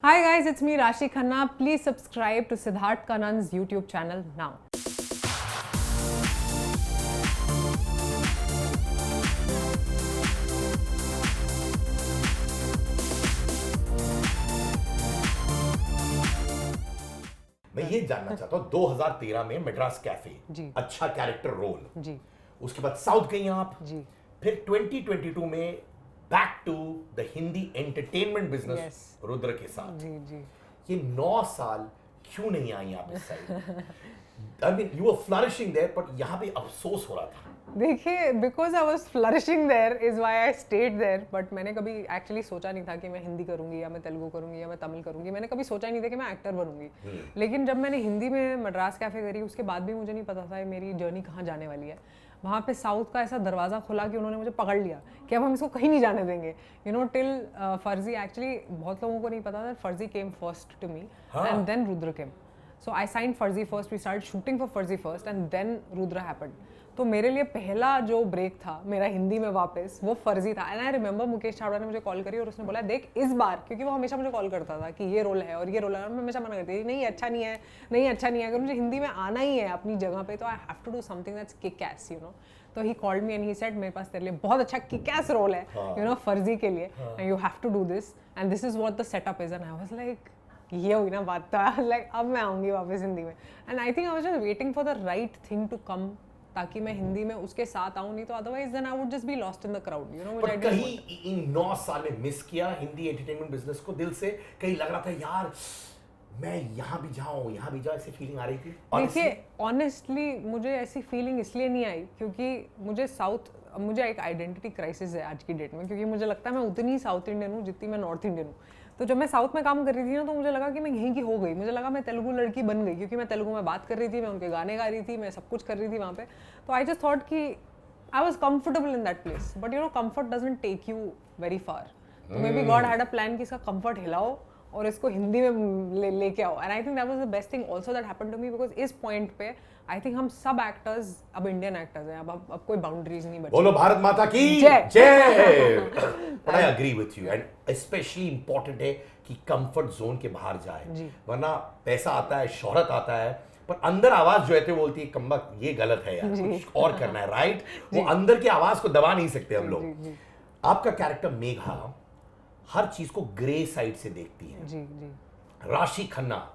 Hi guys, it's me Rashi Khanna. Please subscribe to Siddharth Kanan's YouTube channel now. मैं ये जानना चाहता हूँ 2013 में मद्रास कैफे जी। अच्छा कैरेक्टर रोल जी उसके बाद साउथ गई आप जी फिर 2022 में back to the Hindi entertainment business Yes. Rudra के साथ जी जी ये 9 साल क्यों नहीं आई आप इस side I mean you were flourishing there but यहाँ पे अफसोस हो रहा था देखिए because I was flourishing there is why I stayed there but मैंने कभी एक्चुअली सोचा नहीं था कि मैं हिंदी करूंगी या मैं तेलुगु करूंगी या मैं तमिल करूंगी. मैंने कभी सोचा ही नहीं था कि मैं एक्टर बनूंगी. लेकिन जब मैंने हिंदी में मद्रास कैफे करी उसके बाद भी मुझे नहीं पता था मेरी जर्नी कहाँ जाने वाली है. वहाँ पे साउथ का ऐसा दरवाज़ा खुला कि उन्होंने मुझे पकड़ लिया कि अब हम इसको कहीं नहीं जाने देंगे. You know till Farzi actually बहुत लोगों को नहीं पता था. Farzi came first to me and then Rudra came. So I signed Farzi first, we started shooting for Farzi first and then Rudra happened. तो मेरे लिए पहला जो ब्रेक था मेरा हिंदी में वापस वो फर्जी था. And I remember Mukesh Chhabra ने मुझे कॉल करी और उसने बोला देख इस बार, क्योंकि वो हमेशा मुझे कॉल करता था कि ये रोल है और ये रोल है और मैं हमेशा मना करती थी नहीं अच्छा नहीं है, नहीं अच्छा नहीं है. अगर मुझे हिंदी में आना ही है अपनी जगह पे तो I have to do something that's kick ass you know. तो he called me and he said मेरे पास तेरे लिए बहुत अच्छा किक एस रोल है यू नो फर्जी के लिए and you have to do this and this is what the setup is. And I was like ये हुई ना बात. तो लाइक अब मैं आऊँगी वापस हिंदी में. And I think I was just waiting for the right thing to come ताकि मैं हिंदी में उसके साथ आऊँ. नहीं तो otherwise then I would just be lost in the crowd you know. पर कहीं इन 9 साल में मिस किया हिंदी एंटरटेनमेंट बिजनेस को दिल से. कहीं लग रहा था यार मैं यहाँ भी जाऊँ ऐसी फीलिंग आ रही थी. देखिए ऑनेस्टली मुझे ऐसी फीलिंग इसलिए नहीं आई क्योंकि मुझे एक आइडेंटिटी क्राइसिस है आज की डेट में. क्योंकि मुझे लगता है मैं उतनी साउथ इंडियन हूँ जितनी मैं नॉर्थ इंडियन हूँ. तो जब मैं साउथ में काम कर रही थी ना तो मुझे लगा कि मैं यहीं की हो गई. मुझे लगा मैं तेलुगु लड़की बन गई क्योंकि मैं तेलुगु में बात कर रही थी, मैं उनके गाने गा रही थी, मैं सब कुछ कर रही थी वहाँ पे. तो आई जस्ट थॉट कि I was comfortable in that place. But you know comfort doesn't take you very far. तो maybe God had a plan कि इसका कंफर्ट हिलाओ और इसको हिंदी में लेके आओ. And I think that was the best thing also that happened to me because इस पॉइंट पे आई थिंक हम सब एक्टर्स अब इंडियन एक्टर्स हैं. अब कोई बाउंड्रीज नहीं बची. बोलो भारत माता की जय. But I agree with you and specially important है कि कंफर्ट जोन के बाहर जाए. वरना पैसा आता है, शोहरत आता है, पर अंदर आवाज जो है तो बोलती है कम्बक ये गलत है यार, कुछ और करना है. राइट. वो अंदर की आवाज को दबा नहीं सकते हम लोग. आपका कैरेक्टर मेघा हर चीज को ग्रे साइड से देखती है. जी जी. राशि खन्ना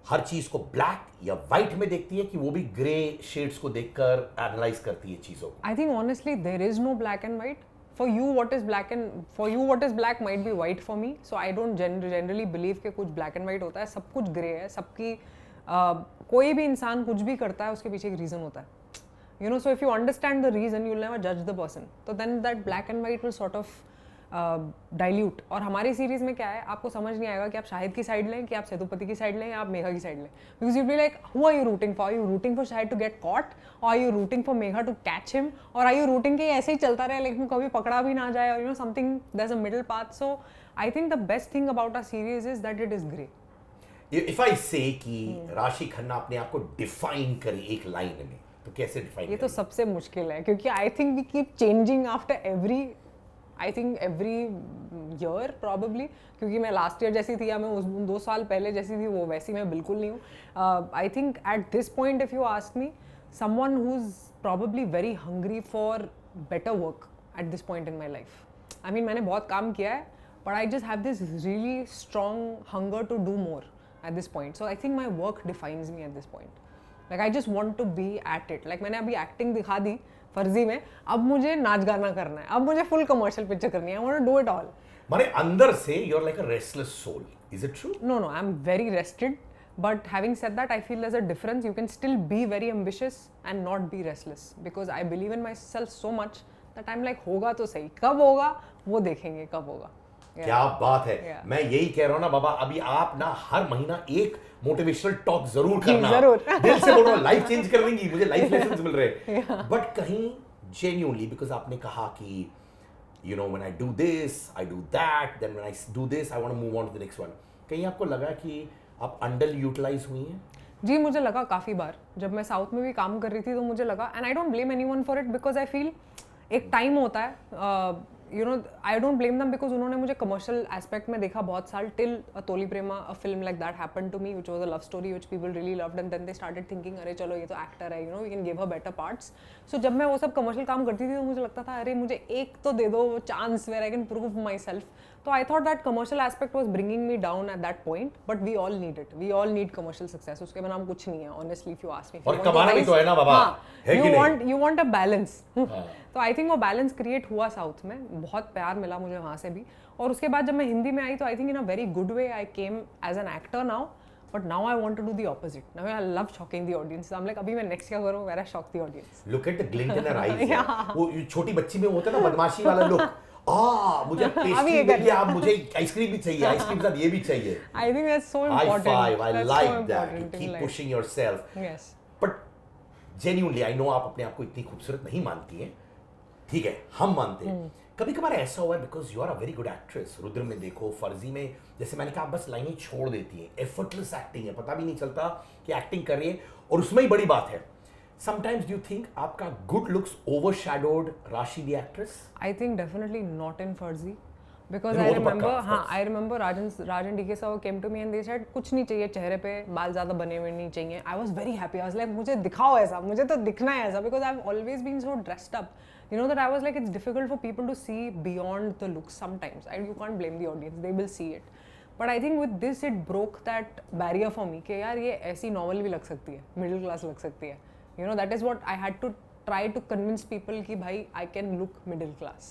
हर चीज को ब्लैक या व्हाइट में देखती है कि वो भी ग्रे शेड्स को देखकर एनालाइज करती है चीजों को. I think honestly there is no black and white. For you what is black might be white for me. So I don't generally believe कि कुछ black and white होता है. सब कुछ ग्रे है. सबकी कोई भी इंसान कुछ भी करता है उसके पीछे एक रीजन होता है. You know, so if you understand the reason you'll never judge the person. तो then that black and white will sort of dilute. और हमारी सीरीज में क्या है आपको समझ नहीं आएगा कि आप शाहिद की साइड लें, कि आप सेतुपति की साइड लें या आप मेघा की साइड लें. Because you be like who are you rooting for? You rooting for Shahid to get caught or are you rooting for Megha to catch him or are you rooting कि ऐसे ही चलता रहे लेकिन कभी पकड़ा भी ना जाए और you know something there is a middle path. So I think the best thing about a series is that it is grey. If I say कि राशि खन्ना अपने आप को डिफाइन करे एक लाइन में तो कैसे डिफाइन? ये तो सबसे मुश्किल है क्योंकि I think we keep changing after every year probably. क्योंकि मैं लास्ट ईयर जैसी थी या मैं उस 2 साल पहले जैसी थी वो वैसी मैं बिल्कुल नहीं हूँ. I think at this point if you ask me someone who is probably very hungry for better work at this point in my life. I mean मैंने बहुत काम किया है but I just have this really strong hunger to do more at this point. So I think my work defines me at this point. Like I just want to be at it. Like मैंने अभी acting दिखा दी फर्जी में, अब मुझे नाच गाना करना है, अब मुझे फुल कमर्शियल पिक्चर करनी है. I want to do it all. माने अंदर से you are like a restless soul. Is it true? No, I am very rested. But having said that, I feel there's a difference. You can still be very ambitious and not be restless because I believe in myself so much that I'm like होगा तो सही, कब होगा वो देखेंगे कब होगा. क्या बात है. Yeah. मैं यही कह रहा हूँ ना बाबा, अभी आप ना हर महीना एक मोटिवेशनल टॉक जरूर करना. जरूर. दिल से बोल रहा हूँ, लाइफ चेंज कर देंगी. मुझे लाइफ लेसन्स मिल रहे हैं. बट कहीं जेन्युइनली बिकॉज आपने कहा कि you know when I do this I do that, then when I do this I want to move on to the next one. कहीं आपको लगा कि आप अंडर यूटिलाइज हुई हैं? जी मुझे लगा काफ़ी बार. जब मैं साउथ में भी काम कर रही थी तो मुझे लगा and I don't blame anyone for it because I feel एक टाइम होता है you know I don't blame them because उन्होंने मुझे कमर्शियल एस्पेक्ट में देखा बहुत साल till Tholi Prema a film like that happened to me which was a love story which people really loved and then they started thinking अरे चलो ये तो एक्टर है, you know we can give her better parts. सो जब मैं वो सब commercial काम करती थी तो मुझे लगता था अरे मुझे एक तो दे दो chance where I can prove myself. So I thought that commercial aspect was bringing me down at that point, but we all need it. We all need commercial success. उसके बिना हम कुछ नहीं है, honestly, if you ask me. और कमाना भी तो है ना बाबा, है कि नहीं? You want a balance. तो I think वो balance create हुआ साउथ में, बहुत प्यार मिला मुझे वहाँ से भी. और उसके बाद जब मैं हिंदी में आई तो I think in a very good way I came as an actor now. But now I want to do the opposite. Now I love shocking the audience. So I'm like अभी मैं next क्या करूँ? Where I shock the audience. Look at the glint in her eyes. वो छोटी बच्ची में होता है ना बदमाशी वाला look. मुझे पेस्ट्री देखिए, आप मुझे आइसक्रीम भी चाहिए, आइसक्रीम के साथ ये भी चाहिए. I think that's so important. High five, I that's like so that. You keep pushing yourself. Yes. But genuinely, I know आप अपने आप को इतनी खूबसूरत नहीं मानती हैं. ठीक है, हम मानते हैं. कभी कभार ऐसा हुआ है because you are a very good actress. Rudra में देखो, फर्जी में, जैसे मैंने कहा, बस लाइनें छोड़ देती है. एफर्टलेस एक्टिंग है, पता भी नहीं चलता कि एक्टिंग कर रही है, और उसमें ही बड़ी बात है. Sometimes do you think आपका good looks overshadowed Rashi the actress? I think definitely not in Farzi. Because नहीं, I वो तो remember, पक्का, हाँ, I remember Rajan DK sir came to me and they said कुछ नहीं चाहिए चेहरे पे, बाल ज़्यादा बने हुए नहीं चाहिए. I was very happy. I was like मुझे दिखाओ ऐसा, मुझे तो दिखना है ऐसा, because I've always been so dressed up. You know that I was like it's difficult for people to see beyond the looks sometimes. You can't blame the audience. They will see it. But I think with this it broke that barrier for me कि यार ये ऐसी normal भी लग सकती है, middle class लग सकती है. You know, that is what I had to try to convince people कि भाई I can look middle class.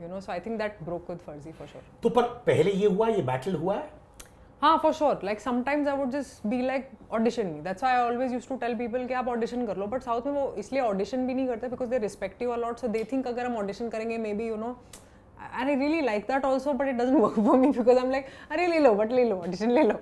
You know, so I think that broke with Farzi for sure. तो पर पहले ये हुआ, ये बैटल हुआ है? हाँ, for sure. Like sometimes I would just be like audition me. That's why I always used to tell people कि आप audition कर लो. But South में वो इसलिए audition भी नहीं करते because they respect you a lot. So they think अगर हम audition करेंगे maybe you know. And I really like that also, but it doesn't work for me because I'm like, अरे ले लो, but ले लो, audition ले लो.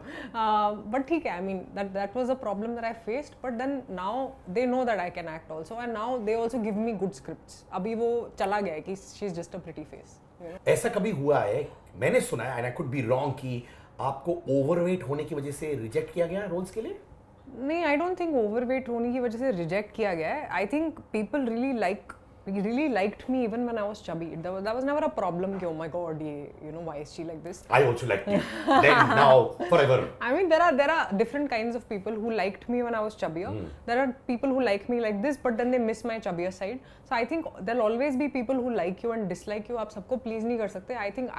But ठीक है, I mean that was a problem that I faced. But then now they know that I can act also, and now they also give me good scripts. अभी वो चला गया है कि she's just a pretty face. You know? ऐसा कभी हुआ है, मैंने सुना है, and I could be wrong, कि आपको overweight होने की वजह से reject किया गया रोल्स के लिए? नहीं, I don't think overweight होने की वजह से reject किया गया है. I think people really liked me even when I was chubby. That was never a problem कि oh my god, you know, why is she like this? I also liked you. Then, now, forever. I mean, there are different kinds of people who liked me when I was chubbier. There are people who like me like this, but then they miss my chubbier side. So I think there'll always be people who like you and dislike you. आप सबको please नहीं कर सकते. I think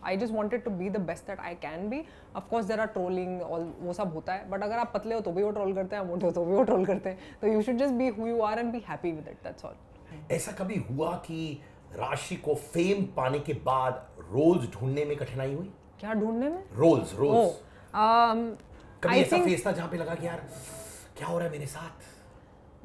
I just wanted to be the best that I can be. Of course, there are trolling, all वो सब होता है. But अगर आप पतले हो तो भी वो troll करते हैं, मोटे हो तो भी वो troll करते हैं. So you should just be who you are and be happy with it. That's all. ऐसा कभी हुआ कि राशि को फेम पाने के बाद रोल्स ढूंढने में कठिनाई हुई? क्या ढूंढने में? रोल्स कभी ऐसा फेस था जहाँ पे लगा कि यार क्या हो रहा है मेरे साथ?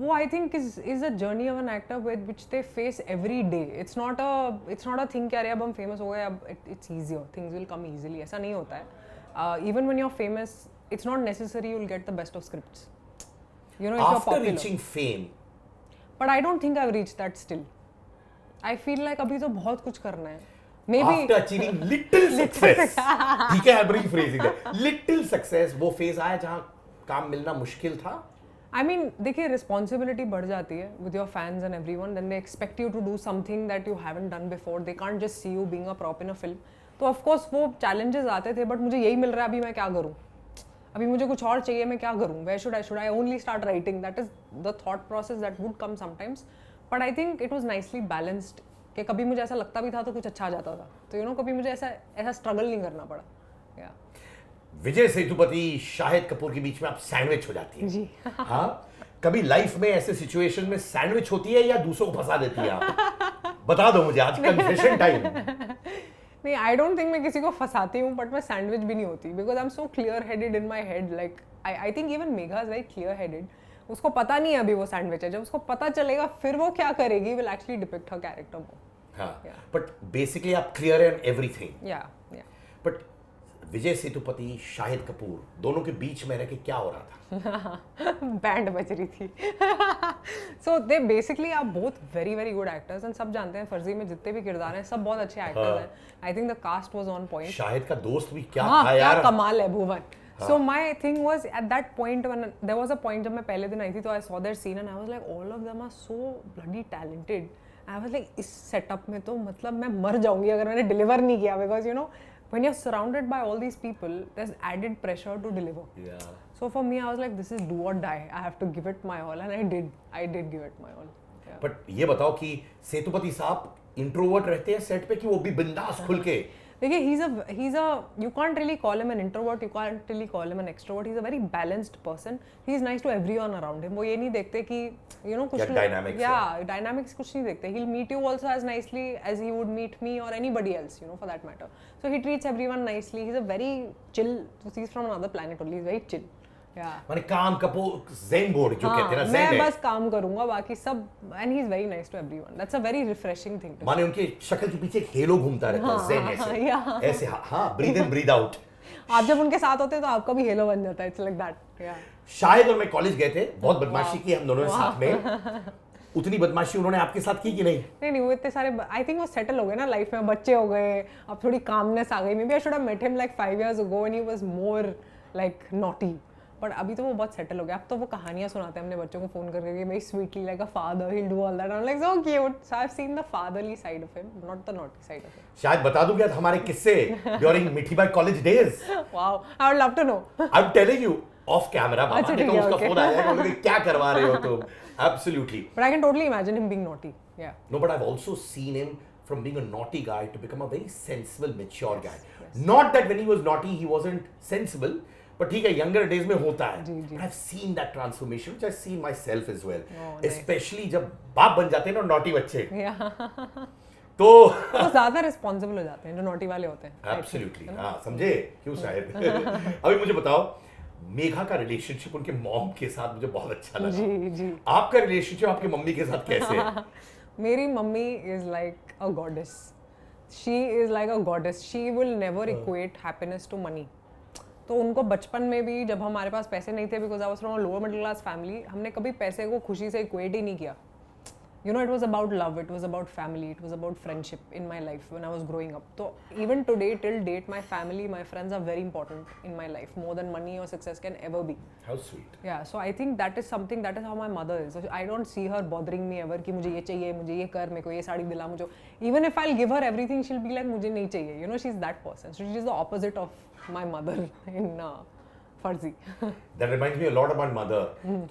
वो I think is a journey of an actor with which they face every day. It's not a thing कि अरे अब हम famous हो गए, अब it's easier. Things will come easily. ऐसा नहीं होता है. Even when you're famous, it's not necessary you'll get the best of scripts. You know, if you're popular. After reaching fame. But I don't think I've reached that still. I feel like अभी तो बहुत कुछ करना है. Maybe after achieving little success. ठीक है, I'm rephrasing that. Little success, वो phase आया जहाँ काम मिलना मुश्किल था. I mean, देखिए responsibility बढ़ जाती है with your fans and everyone. Then they expect you to do something that you haven't done before. They can't just see you being a prop in a film. तो of course वो challenges आते थे, but मुझे यही मिल रहा है, अभी मैं क्या करूँ? अभी मुझे कुछ और चाहिए, मैं क्या करूँ? Where should I only start writing? That is the thought process that would come sometimes. But I think it was nicely balanced. कि कभी मुझे ऐसा लगता भी था तो कुछ अच्छा आ जाता था. तो you know, कभी मुझे ऐसा struggle नहीं करना पड़ा. Yeah. विजय सेतुपति, शाहिद कपूर के बीच में आप सैंडविच हो जाती हैं. जी. हाँ, कभी लाइफ में ऐसे सिचुएशन में सैंडविच होती है या दूसरों को फंसा देती है आप? बता दो मुझे, आज कन्फेशन टाइम. नहीं, आई डोंट थिंक मैं किसी को फंसाती हूँ, बट मैं सैंडविच भी नहीं होती because I am so clear headed in my head. Like I think even Megha is very clear headed. उसको पता नहीं है अभी वो सैंडविच है. जब उसको पता चलेगा फिर वो क्या करेगी, will actually depict her character more. हाँ, बट बेसिकली आप क्लियर हैं everything. Yeah but Vijay Sethupathi, Shahid Kapoor, दोनों के बीच में रह के क्या हो रहा था? बैंड बज रही थी. So they basically are both very very good actors and सब जानते हैं फर्जी में जितने भी किरदार हैं सब बहुत अच्छे एक्टर्स हैं. I think the cast was on point. Shahid का दोस्त भी क्या था यार, क्या कमाल है भुवन. So my thing was at that point when there was a point जब मैं पहले दिन आई थी तो I saw their scene and I was like all of them are so bloody talented. I was like इस सेटअप में तो मतलब मैं मर जाऊंगी अगर मैंने डिलीवर नहीं किया, because you know when you're surrounded by all these people, there's added pressure to deliver. Yeah. So for me, I was like, this is do or die. I have to give it my all, and I did. I did give it my all. Yeah. But ये बताओ कि सेतुपति साहब introvert रहते हैं set पे कि वो भी बिंदास खुल के? देखिए, he's a you can't really call him an introvert, you can't really call him an extrovert. He's a very balanced person. He's nice to everyone around him. वो ये नहीं देखते कि you know कुछ dynamics dynamics कुछ नहीं देखते. He'll meet you also as nicely as he would meet me or anybody else, you know, for that matter. So he treats everyone nicely. He's a very chill. He's from another planet only. He's very chill. माने काम कपो Zen board जो कहते हैं ना, Zen है। मैं बस काम करूंगा, बाकी सब, and he's very nice to everyone. That's a very refreshing thing to माने उनके शक्ल के पीछे एक हेलो घूमता रहता है, ज़ेन ऐसे ऐसे, हाँ, ब्रीथ इन ब्रीथ आउट। आप जब उनके साथ होते हैं तो आपका भी हेलो बन जाता है, it's like that. शायद और मैं कॉलेज गए थे, बहुत बदमाशी की हम दोनों ने साथ में। उतनी बदमाशी उन्होंने आपके साथ की कि नहीं? नहीं, वो इतने सारे, आई थिंक वो सेटल हो गए ना लाइफ में, बच्चे हो गए, अब थोड़ी कामनेस आ गई। Maybe I should have met him like 5 years ago when he was more like naughty. But अभी तो वो बहुत सेटल हो गया। अब तो वो कहानियां सुनाते हैं अपने बच्चों को फोन करके, very sweetly like a father, he will do all that. I am like so cute. So I have seen the fatherly side of him, not the naughty side of him. शायद बता दूं क्या हमारे किस्से during Mithibai college days? Wow, I would love to know. I am telling you off camera. बाबा ने कहा उसका फोन आया कि क्या करवा रहे हो तुम? Absolutely. But I can totally imagine him being naughty. Yeah. No, but I've also seen him from being a naughty guy to become a very sensible, mature guy. Not that when he was naughty, he wasn't sensible, but ठीक है, younger days में होता है. But I've seen that transformation, which I've seen myself as well. Especially जब बाप बन जाते हैं ना naughty बच्चे. तो ज़्यादा responsible हो जाते हैं जो naughty वाले होते हैं. Absolutely. हाँ, समझे? क्यों शायद? अभी मुझे बताओ, मेघा का रिलेशनशिप उनके मॉम के साथ मुझे बहुत अच्छा लगा। जी। आपका रिलेशनशिप आपकी मम्मी के साथ कैसे है? मेरी mummy is like a goddess. She is like a goddess. She will never equate happiness to money. तो उनको बचपन में भी, जब हमारे पास पैसे नहीं थे, because I was from a lower middle class family, हमने कभी पैसे को खुशी से इक्वेट ही नहीं किया। You know, it was about love, it was about family, it was about friendship in my life when I was growing up. So even today, till date, my family, my friends are very important in my life, more than money or success can ever be. How sweet. Yeah, so I think that is something, that is how my mother is. So I don't see her bothering me ever कि मुझे ये चाहिए, मुझे ये कर, मेरे को ये साड़ी दिला, मुझे, even if I'll give her everything, she'll be like मुझे नहीं चाहिए. You know, she's that person. So she's the opposite of my mother in Farzi. That reminds me a lot about mother.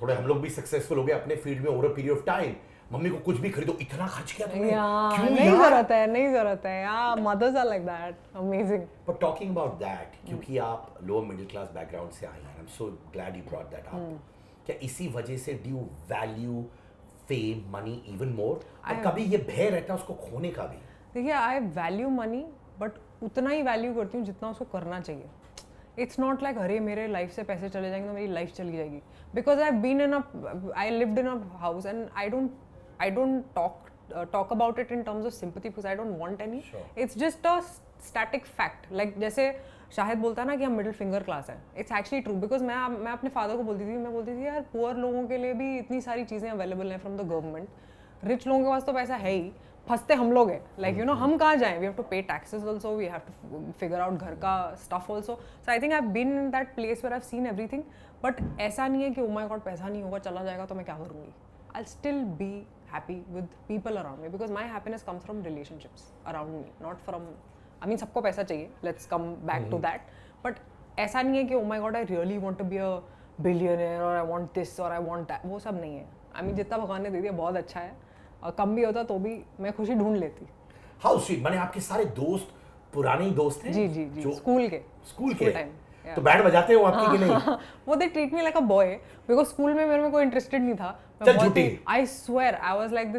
थोड़े हम लोग भी सक्सेसफुल हो गए अपने फील्ड में over a period of time. Mummy को कुछ भी खरीदो, इतना खर्च किया तुमने? क्यों नहीं जरूरत है, नहीं जरूरत है यार। Mothers are like that, amazing. But talking about that, क्योंकि आप लोअर मिडिल क्लास बैकग्राउंड से आई हैं, I am so glad you brought that up. क्या इसी वजह से do you value fame, money even more? और कभी ये भय रहता है उसको खोने का भी? देखिए, आई वैल्यू मनी, बट उतना ही वैल्यू करती हूँ जितना उसको करना चाहिए। इट्स नॉट लाइक अरे मेरे लाइफ से पैसे चले जाएंगे तो मेरी लाइफ चली जाएगी। Because I lived in a house and I don't talk about it in terms of sympathy because I don't want any. Sure. It's just a static fact. Like जैसे शाहिद बोलता है ना कि हम मिडिल फिंगर क्लास है, it's actually true. Because मैं अपने father को बोलती थी यार पुअर लोगों के लिए भी इतनी सारी चीज़ें अवेलेबल हैं फ्रॉम द गवर्नमेंट, रिच लोगों के पास तो पैसा है ही, फंसते हम लोग हैं। लाइक यू नो, हम कहाँ जाएं? We have to pay taxes also, we have to figure out घर का stuff also. So I think I have been in that place where I have seen everything. But ऐसा नहीं है कि oh my God पैसा नहीं होगा, चला जाएगा तो मैं क्या करूँगी। I still be happy with people around me because my happiness comes from relationships around me, not from, I mean सबको पैसा चाहिए, let's come back to that, but ऐसा नहीं है कि oh my god I really want to be a billionaire or I want this or I want that, वो सब नहीं है। I mean जितना भगवान ने दे दिया बहुत अच्छा है, और कम भी होता तो भी मैं खुशी ढूंढ लेती। How sweet, माने आपके सारे दोस्त पुराने ही दोस्त हैं? जी, स्कूल के टाइम। तो बैंड बजाते हो आपकी कि नहीं? वो they treat me like a boy, because school में मेरे में कोई इंटरेस्टेड नहीं था। I swear I was like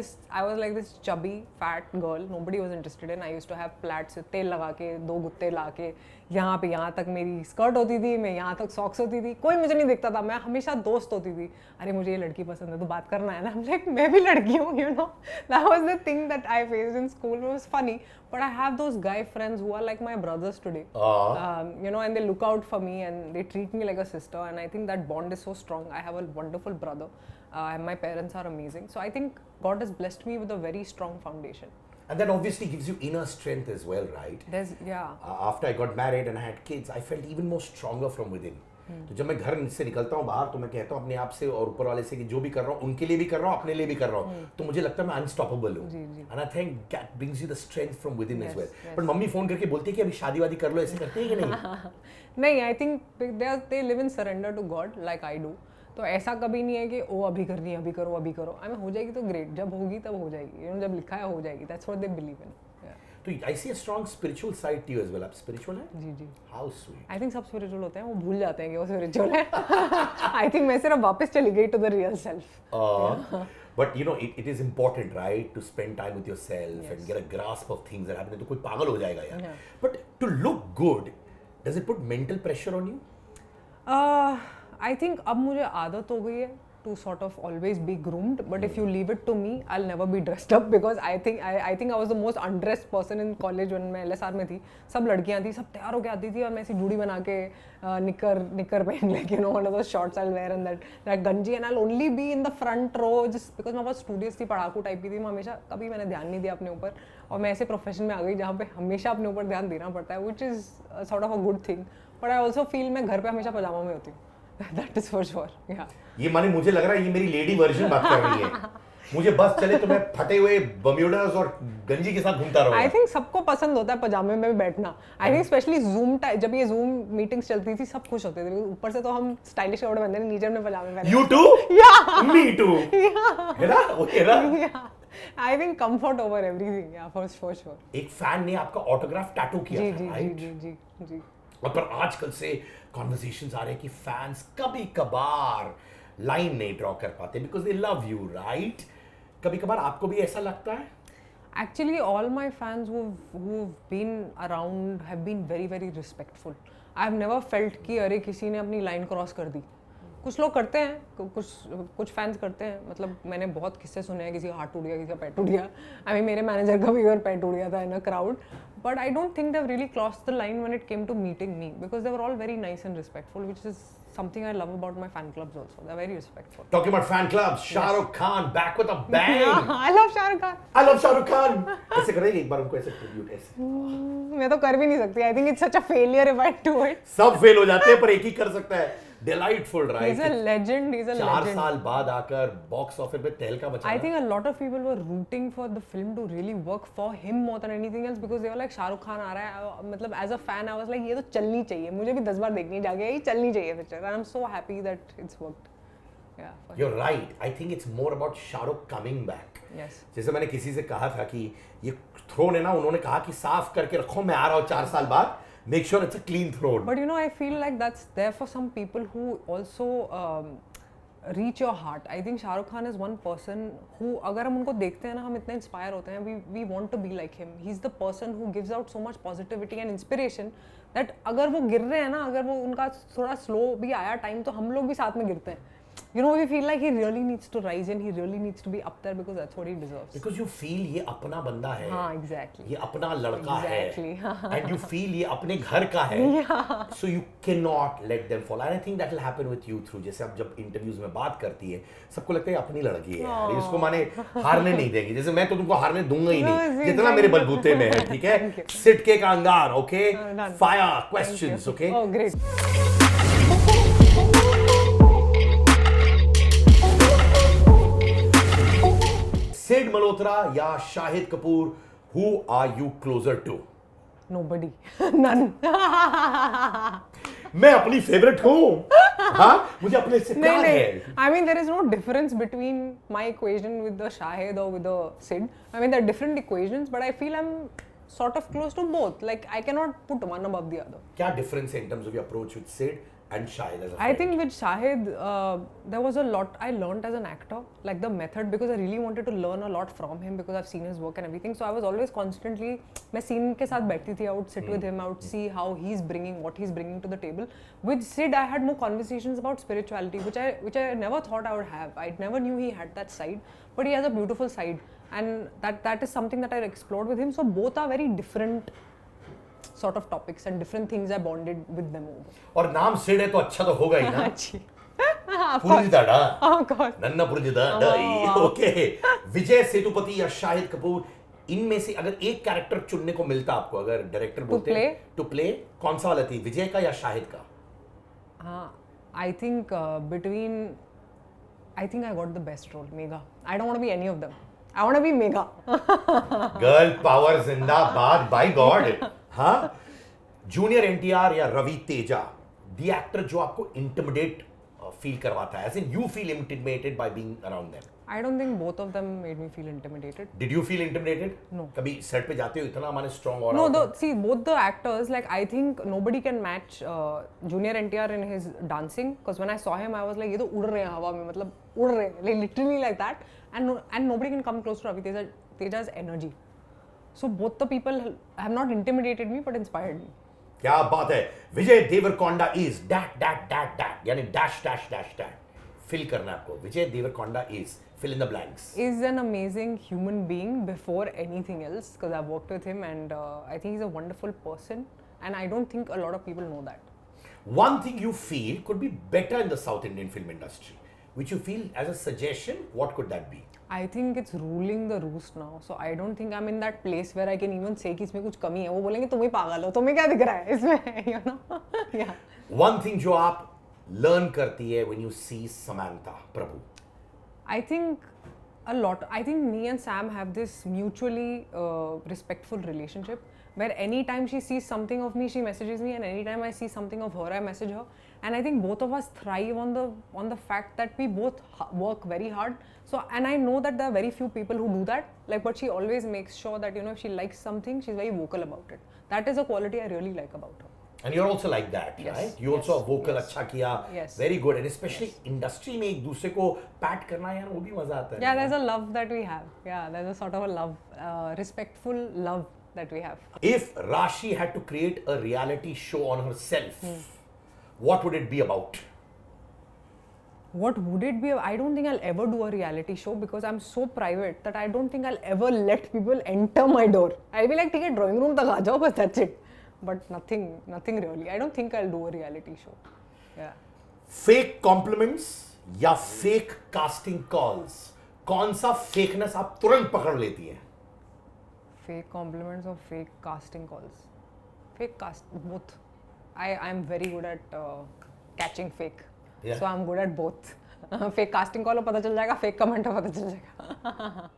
this chubby fat girl nobody was interested in. I used to have plaits से तेल लगा के, 2 गुत्ते ला के, यहाँ पे यहाँ तक मेरी स्कर्ट होती थी, मैं यहाँ तक सॉक्स होती थी, कोई मुझे नहीं देखता था। मैं हमेशा दोस्त होती थी, अरे मुझे ये लड़की पसंद है तो बात करना है ना। I'm like मैं भी लड़की हूँ, you know, that was the thing that I faced in school. It was funny, but I have those guy friends who are like my brothers today. You know, and they look out for me and they treat me like a sister, and I think that bond is so strong. I have a wonderful brother. And my parents are amazing. So I think God has blessed me with a very strong foundation. And that obviously gives you inner strength as well, right? Yeah. After I got married and I had kids, I felt even more stronger from within. तो जब मैं घर से निकलता हूँ बाहर तो मैं कहता हूँ अपने आप से और ऊपर वाले से कि जो भी कर रहा हूँ उनके लिए भी कर रहा हूँ, अपने लिए भी कर रहा हूँ, तो मुझे लगता है मैं अनस्टॉपेबल हूँ। And I think that brings you the strength from within as well. But mummy phone करके बोलती है कि अभी शादी वादी कर लो, ऐसे करते हैं कि नहीं? नहीं, I think they live in surrender to God like I do. तो ऐसा कभी नहीं है कि ओ अभी करनी है, अभी करो अभी करो। आई मीन हो जाएगी तो ग्रेट, जब होगी तब हो जाएगी, यू नो, जब लिखा है हो जाएगी। That's what they believe in. तो I see a strong spiritual side to you as well. आप स्पिरिचुअल हैं? जी जी। How sweet. आई थिंक सब स्पिरिचुअल होते हैं, वो भूल जाते हैं कि वो स्पिरिचुअल है। आई थिंक मैं सिर्फ वापस चली गई to the real self. But you know, it is important, right, to spend time with yourself and get a grasp of things that happen. तो कोई पागल हो जाएगा यार। But to look good, does it put mental pressure on you? I think अब मुझे आदत हो गई है to sort of always be groomed, but if you leave it to me, I'll never be dressed up because I think I was the most undressed person in college when मैं LSR में थी। सब लड़कियां थी, सब तैयार होके आती थी और मैं ऐसी जूड़ी बना के निकर पहन लेके, you know, one of those shorts I'll wear and that गंजी, and I'll only be in the front row just because मैं बहुत studious थी, पढ़ाकू टाइप की थी। मैं हमेशा कभी मैंने ध्यान नहीं दिया अपने ऊपर और मैं ऐसे प्रोफेशन में आ गई जहाँ पे हमेशा अपने ऊपर ध्यान देना पड़ता है, which is sort of a good thing, but I also feel मैं घर पे हमेशा पजामा में होती हूँ। That is for sure, yeah. ये माने मुझे लग रहा है ये मेरी लेडी वर्जन बात कर रही है। मुझे बस चले तो मैं फटे हुए बम्यूडास और गंजी के साथ घूमता रहूंगा। आई थिंक सबको पसंद होता है पजामे में भी बैठना। आई थिंक स्पेशली जूम जब ये जूम मीटिंग्स चलती थी सब खुश होते थे, ऊपर से तो हम स्टाइलिश कपड़े पहनते थे, नीचे हमने पजामे पहने। You too? Yeah. Me too. है ना? वो है ना? I think comfort over everything, या फॉर श्योर। एक फैन ने आपका ऑटोग्राफ टैटू किया जी था, जी right? जी जी जी जी। और पर आजकल से कॉन्वर्सेशंस आ रहे हैं कि फैंस कभी कभार लाइन नहीं ड्रॉ कर पाते because they love you, right? कभी कभार आपको भी ऐसा लगता है? Actually, all my fans who've been around have been very very respectful. I've never felt कि अरे किसी ने अपनी लाइन क्रॉस कर दी। कुछ लोग करते हैं, कुछ फैंस करते हैं, मतलब मैंने बहुत किस्से सुने हैं, किसी का हाथ टूट गया, किसी का पैर टूट गया। आई मीन मेरे मैनेजर का भी और पैर टूट गया था in a crowd, but I don't think they have really crossed the line when it came to meeting me because they were all very nice and respectful, which is something I love about my fan clubs also. They're very respectful. Talking about fan clubs, Shah Rukh Khan back with a bang. Yeah, I love Shah Rukh Khan. I love Shah Rukh Khan. ऐसे करेंगे एक बार उनको ऐसे tribute ऐसे। मैं तो कर भी नहीं सकती। I think it's such a failure if I do it. सब फेल हो जाते हैं पर एक ही कर सकता है। Delightful, right? He's a legend. He's a legend. 4 साल बाद आकर बॉक्स ऑफिस पे तहलका मचा। I think a lot of people were rooting for the film to really work for him more than anything else because they were like Shahrukh Khan आ रहा है, मतलब as a fan I was like ये तो चलनी चाहिए, मुझे भी 10 बार देखनी जाके, ये चलनी चाहिए picture, and I'm so happy that it's worked. Yeah. You're right. I think it's more about Shahrukh coming back. Yes. जैसे मैंने किसी से कहा था कि ये थ्रोन है ना, उन्होंने कहा कि साफ करके रखो, मैं आ रहा हूँ 4 साल बाद, make sure it's a clean throne. But you know, I feel like that's there for some people who also reach your heart. I think Shah Rukh Khan is one person who, अगर हम उनको देखते हैं ना, हम इतने inspire होते हैं, we want to be like him. He's the person who gives out so much positivity and inspiration that अगर वो गिर रहे हैं ना, अगर वो उनका थोड़ा स्लो भी आया टाइम, तो हम लोग भी साथ में गिरते हैं। You know, we feel like he really needs to rise and he really needs to be up there because that's what he deserves. Because you feel ये अपना बंदा है। हाँ, exactly. ये अपना लड़का exactly. है। And you feel ये अपने घर का है। Yeah. So you cannot let them fall. And I think that will happen with you through. जैसे आप जब इंटरव्यूज में बात करती है, सबको लगता है अपनी लड़की है यार, इसको माने हारने नहीं देगी। जैसे मैं तो तुमको हारने दूंगा ही नहीं, जितना मेरे बलबूते में है, ठीक है? सिटके का अंगार, okay? Fire questions, okay? Oh, great. Sid Malhotra या Shahid Kapoor, who are you closer to? Nobody. None. मैं अपनी फेवरेट हूँ। हाँ, मुझे अपने से प्यार है। I mean, there is no difference between my equation with the Shahid or with the Sid. I mean, they're different equations, but I feel I'm sort of close to both. Like, I cannot put one above the other. क्या difference है in terms of your approach with Sid and Shahid as a friend? I think with Shahid, there was a lot I learned as an actor, like the method, because I really wanted to learn a lot from him because I've seen his work and everything. So I was always constantly, मैं scene के साथ बैठती थी, I would sit with him, I would see how he's bringing, what he's bringing to the table. With Sid, I had more conversations about spirituality, which I never thought I would have. I never knew he had that side, but he has a beautiful side, and that is something that I explored with him. So both are very different sort of topics and different things I bonded with them over. और नाम सिड है तो अच्छा तो होगा ही ना। अच्छी। पुरजिदा Of course. नन्ना पुरजिदा ओके। विजय सेतुपति या शाहिद कपूर, इनमें से अगर एक कैरेक्टर चुनने को मिलता आपको, अगर डायरेक्टर बोलते हैं टू प्ले, कौन सा वाला थी, विजय का या शाहिद का? I think I think I got the best role, Megha. I don't want to be any of them. I want to be Megha. Girl power जिंदाबाद बाय गॉड. हाँ, जूनियर एनटीआर या रवि तेजा, द एक्टर जो आपको इंटिमिडेट फील करवाता है, as in you feel intimidated by being around them. I don't think both of them made me feel intimidated. Did you feel intimidated? No. कभी set पे जाते हो इतना हमारे स्ट्रांग और No, see, both the actors, like, I think nobody can match Junior NTR in his dancing. Because when I saw him, I was like, ये तो उड़ रहे हैं हवा में, मतलब उड़ रहे हैं, like literally like that. And nobody can come close to Ravi Teja's energy. So both the people have not intimidated me, but inspired me. क्या बात है. Vijay Deverakonda is that that that that, यानी dash dash dash that. Fill करना है आपको. Vijay Deverakonda is fill in the blanks. Is an amazing human being before anything else, because I've worked with him, and I think he's a wonderful person, and I don't think a lot of people know that. One thing you feel could be better in the South Indian film industry, which you feel as a suggestion, what could that be? I think it's ruling the roost now, so I don't think I'm in that place where I can even say कि इसमें कुछ कमी है. वो बोलेंगे तुम ही पागल हो, तुम्हें क्या दिख रहा है इसमें, you know? Yeah. One thing जो आप learn करती है when you see Samantha Prabhu. I think a lot. I think me and Sam have this mutually respectful relationship where anytime she sees something of me, she messages me, and anytime I see something of her, I message her. And I think both of us thrive on the fact that we both work very hard. So, and I know that there are very few people who do that. Like, but she always makes sure that, you know, if she likes something, she's very vocal about it. That is a quality I really like about her. And you're also like that, Yes, right? You also yes, are vocal. yes. अच्छा किया. Yes. Very good. And especially industry में एक दूसरे को pat करना यार वो भी मजा आता है. Yeah, there's a love that we have. Yeah, there's a sort of a love, respectful love that we have. If Rashi had to create a reality show on herself, what would it be about? What would it be? I don't think I'll ever do a reality show because I'm so private that I don't think I'll ever let people enter my door. I'll be like, ठीक है, drawing room तक आ जाओ, but that's it. But nothing really. I don't think I'll do a reality show. Yeah. Fake compliments या fake casting calls, कौन सा fakeness आप तुरंत पकड़ लेती हैं? Fake compliments or fake casting calls? Fake both. I'm very good at catching fake. Yeah. So I'm good at both. Fake casting call हो पता चल जाएगा, fake comment हो पता चल जाएगा.